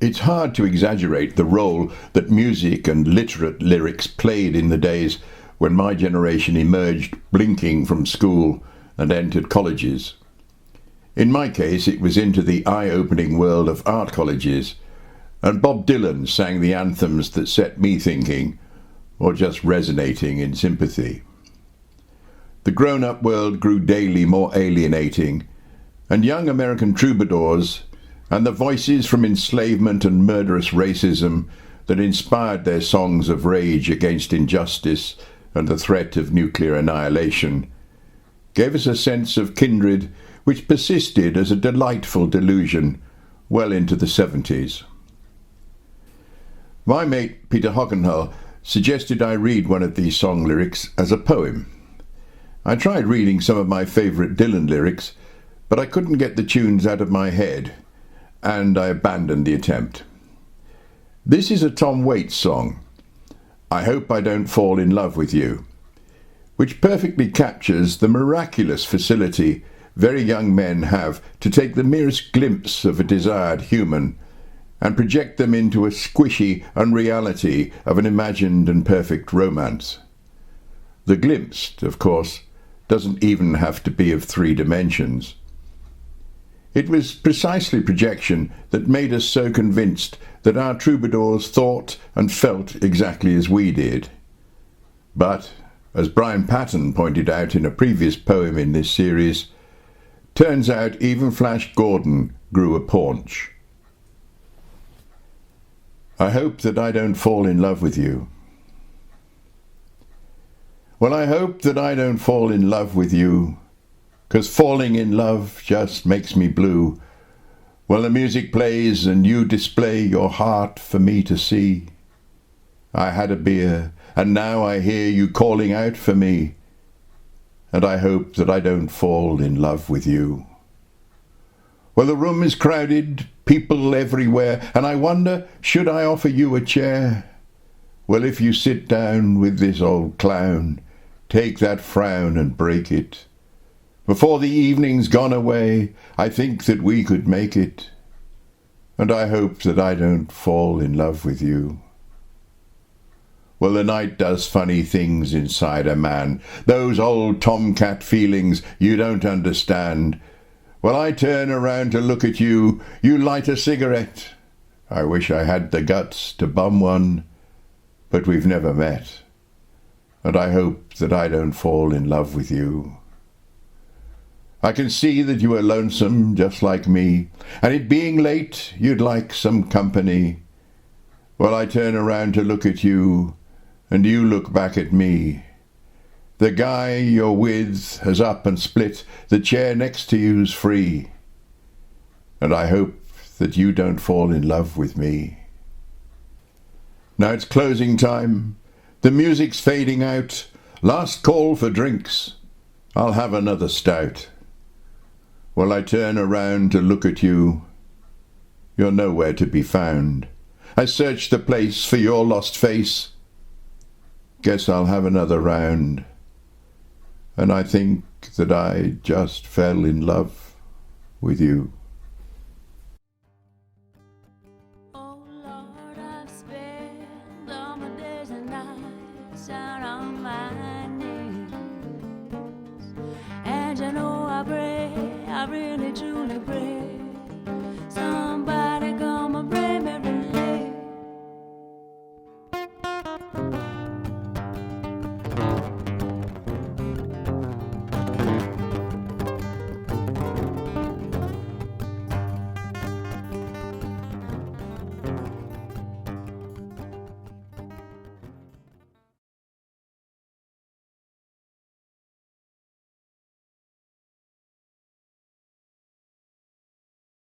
It's hard to exaggerate the role that music and literate lyrics played in the days when my generation emerged blinking from school and entered colleges. In my case, it was into the eye-opening world of art colleges, and Bob Dylan sang the anthems that set me thinking, or just resonating in sympathy. The grown-up world grew daily more alienating, and young American troubadours and the voices from enslavement and murderous racism that inspired their songs of rage against injustice and the threat of nuclear annihilation gave us a sense of kindred which persisted as a delightful delusion well into the 70s. My mate Peter Hockenhull suggested I read one of these song lyrics as a poem. I tried reading some of my favourite Dylan lyrics, but I couldn't get the tunes out of my head, and I abandoned the attempt. This is a Tom Waits song, I Hope I Don't Fall in Love with You, which perfectly captures the miraculous facility very young men have to take the merest glimpse of a desired human and project them into a squishy unreality of an imagined and perfect romance. The glimpse, of course, doesn't even have to be of 3 dimensions. It was precisely projection that made us so convinced that our troubadours thought and felt exactly as we did. But, as Brian Patton pointed out in a previous poem in this series, turns out even Flash Gordon grew a paunch. I hope that I don't fall in love with you. Well, I hope that I don't fall in love with you, 'cause falling in love just makes me blue. Well, the music plays and you display your heart for me to see. I had a beer, and now I hear you calling out for me, and I hope that I don't fall in love with you. Well, the room is crowded, people everywhere, and I wonder, should I offer you a chair? Well, if you sit down with this old clown, take that frown and break it. Before the evening's gone away, I think that we could make it, and I hope that I don't fall in love with you. Well, the night does funny things inside a man, those old tomcat feelings you don't understand. Well, I turn around to look at you, you light a cigarette. I wish I had the guts to bum one, but we've never met, and I hope that I don't fall in love with you. I can see that you are lonesome, just like me, and it being late, you'd like some company. Well, I turn around to look at you, and you look back at me. The guy you're with has up and split, the chair next to you's free, and I hope that you don't fall in love with me. Now it's closing time, the music's fading out, last call for drinks, I'll have another stout. Well, I turn around to look at you, you're nowhere to be found. I search the place for your lost face, guess I'll have another round. And I think that I just fell in love with you. Oh Lord, I've spent all my days and nights out on my knees, and you know I pray, I really truly pray